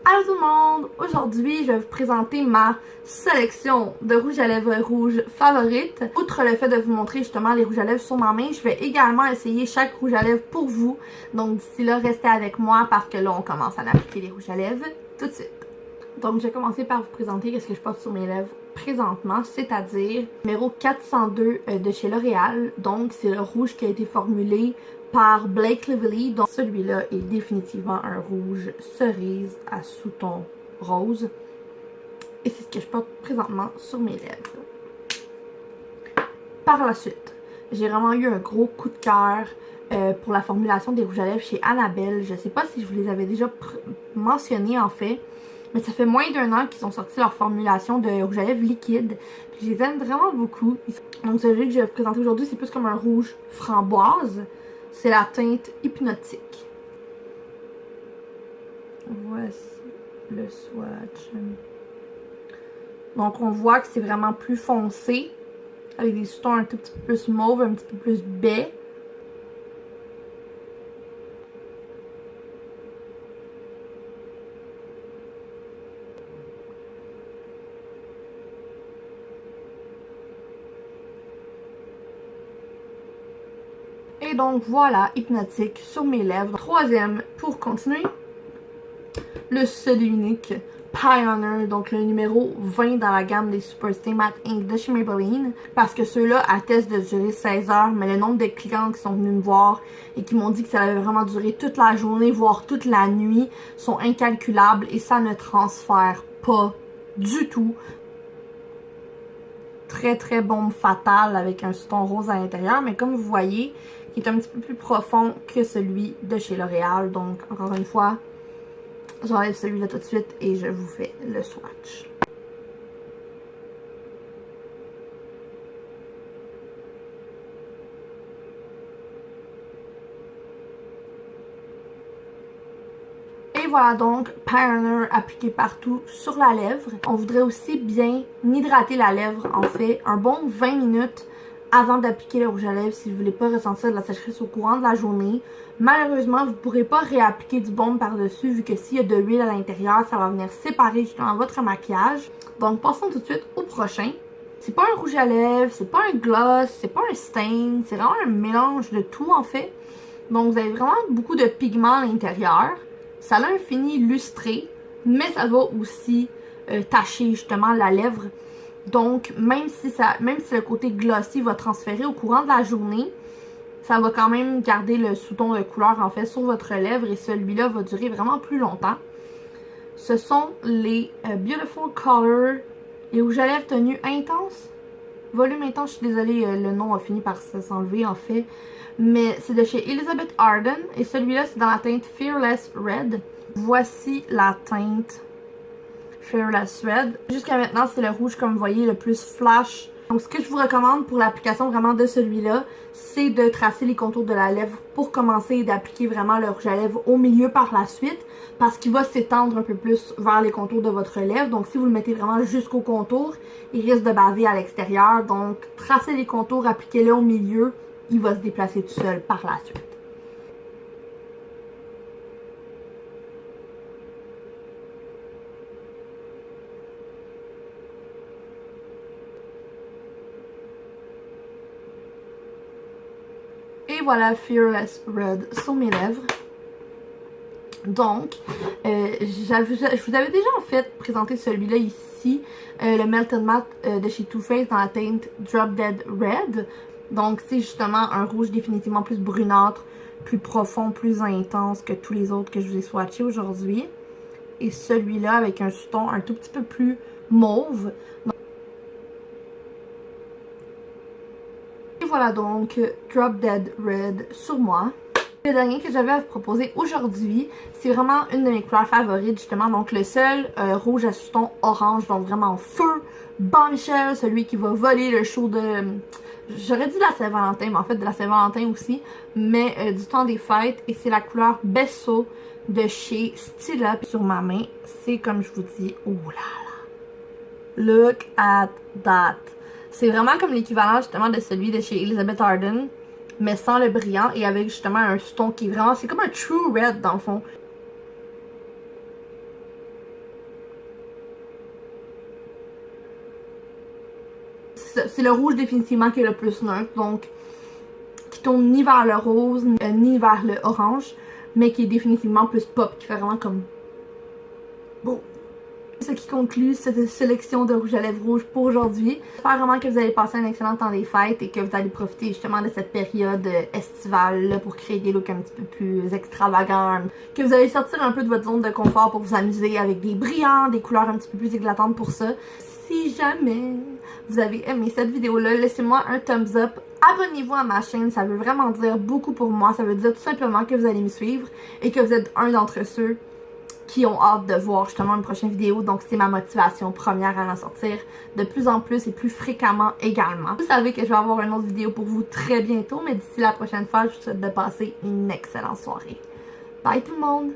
Allô tout le monde! Aujourd'hui, je vais vous présenter ma sélection de rouges à lèvres rouges favorites. Outre le fait de vous montrer justement les rouges à lèvres sur ma main, je vais également essayer chaque rouge à lèvres pour vous. Donc d'ici là, restez avec moi parce que là, on commence à appliquer les rouges à lèvres tout de suite. Donc je vais commencer par vous présenter ce que je porte sur mes lèvres présentement, c'est-à-dire numéro 402 de chez L'Oréal. Donc c'est le rouge qui a été formulé par Blake Lively. Donc celui-là est définitivement un rouge cerise à sous-ton rose. Et c'est ce que je porte présentement sur mes lèvres. Par la suite, j'ai vraiment eu un gros coup de cœur pour la formulation des rouges à lèvres chez Annabelle. Je ne sais pas si je vous les avais déjà mentionnés en fait. Mais ça fait moins d'1 an qu'ils ont sorti leur formulation de rouge à lèvres liquide. Puis je les aime vraiment beaucoup. Donc celui que je vais vous présenter aujourd'hui, c'est plus comme un rouge framboise. C'est la teinte hypnotique. Voici le swatch. Donc on voit que c'est vraiment plus foncé. Avec des sous-tons un tout petit peu plus mauve, un petit peu plus baie. Et donc voilà, hypnotique sur mes lèvres. Troisième, pour continuer, le seul et unique Pioneer, donc le numéro 20 dans la gamme des Super Stay Matte Ink de chez Maybelline. Parce que ceux-là attestent de durer 16 heures, mais le nombre de clients qui sont venus me voir et qui m'ont dit que ça allait vraiment durer toute la journée, voire toute la nuit, sont incalculables et ça ne transfère pas du tout. Très très bombe fatale avec un sous-ton rose à l'intérieur, mais comme vous voyez, qui est un petit peu plus profond que celui de chez L'Oréal. Donc encore une fois, j'enlève celui-là tout de suite et je vous fais le swatch. Et voilà donc, Pioneer appliqué partout sur la lèvre. On voudrait aussi bien hydrater la lèvre, en fait, un bon 20 minutes avant d'appliquer le rouge à lèvres si vous ne voulez pas ressentir de la sécheresse au courant de la journée. Malheureusement, vous ne pourrez pas réappliquer du baume par-dessus vu que s'il y a de l'huile à l'intérieur, ça va venir séparer justement votre maquillage. Donc passons tout de suite au prochain. C'est pas un rouge à lèvres, c'est pas un gloss, c'est pas un stain, c'est vraiment un mélange de tout en fait. Donc vous avez vraiment beaucoup de pigments à l'intérieur. Ça a un fini lustré, mais ça va aussi tacher justement la lèvre. Donc, même si le côté glossy va transférer au courant de la journée, ça va quand même garder le sous-ton de couleur en fait sur votre lèvre et celui-là va durer vraiment plus longtemps. Ce sont les Beautiful Color, les rouges à lèvres tenue intense. Volume intense, je suis désolée, le nom a fini par s'enlever en fait. Mais c'est de chez Elizabeth Arden et celui-là c'est dans la teinte Fearless Red. Voici la teinte Fearless Red. Jusqu'à maintenant, c'est le rouge, comme vous voyez, le plus flash. Donc, ce que je vous recommande pour l'application vraiment de celui-là, c'est de tracer les contours de la lèvre pour commencer et d'appliquer vraiment le rouge à lèvres au milieu par la suite, parce qu'il va s'étendre un peu plus vers les contours de votre lèvre. Donc, si vous le mettez vraiment jusqu'au contour, il risque de baver à l'extérieur. Donc, tracez les contours, appliquez-le au milieu, il va se déplacer tout seul par la suite. Et voilà, Fearless Red sur mes lèvres. Donc, je vous avais déjà en fait présenté celui-là ici, le Melted Matte de chez Too Faced dans la teinte Drop Dead Red. Donc, c'est justement un rouge définitivement plus brunâtre, plus profond, plus intense que tous les autres que je vous ai swatchés aujourd'hui. Et celui-là avec un sous-ton un tout petit peu plus mauve. Et voilà donc Drop Dead Red sur moi. Le dernier que j'avais à vous proposer aujourd'hui, c'est vraiment une de mes couleurs favorites justement. Donc le seul rouge à sous-ton orange, donc vraiment feu, Bon Michel, celui qui va voler le show de... J'aurais dit de la Saint-Valentin, mais en fait de la Saint-Valentin aussi, mais du temps des fêtes. Et c'est la couleur Besso de chez Stila. Sur ma main, c'est comme je vous dis, oh là là, look at that. C'est vraiment comme l'équivalent justement de celui de chez Elizabeth Arden, mais sans le brillant et avec justement un sous-ton qui est vraiment... C'est comme un true red dans le fond. c'est le rouge définitivement qui est le plus neutre, donc qui tourne ni vers le rose, ni vers le orange, mais qui est définitivement plus pop, qui fait vraiment comme beau. Ce qui conclut cette sélection de rouge à lèvres rouge pour aujourd'hui. J'espère vraiment que vous allez passer un excellent temps des fêtes et que vous allez profiter justement de cette période estivale là, pour créer des looks un petit peu plus extravagants. Que vous allez sortir un peu de votre zone de confort pour vous amuser avec des brillants, des couleurs un petit peu plus éclatantes pour ça. Si jamais vous avez aimé cette vidéo-là, laissez-moi un thumbs up. Abonnez-vous à ma chaîne, ça veut vraiment dire beaucoup pour moi. Ça veut dire tout simplement que vous allez me suivre et que vous êtes un d'entre ceux qui ont hâte de voir justement une prochaine vidéo. Donc c'est ma motivation première à en sortir de plus en plus et plus fréquemment également. Vous savez que je vais avoir une autre vidéo pour vous très bientôt, mais d'ici la prochaine fois, je vous souhaite de passer une excellente soirée. Bye tout le monde!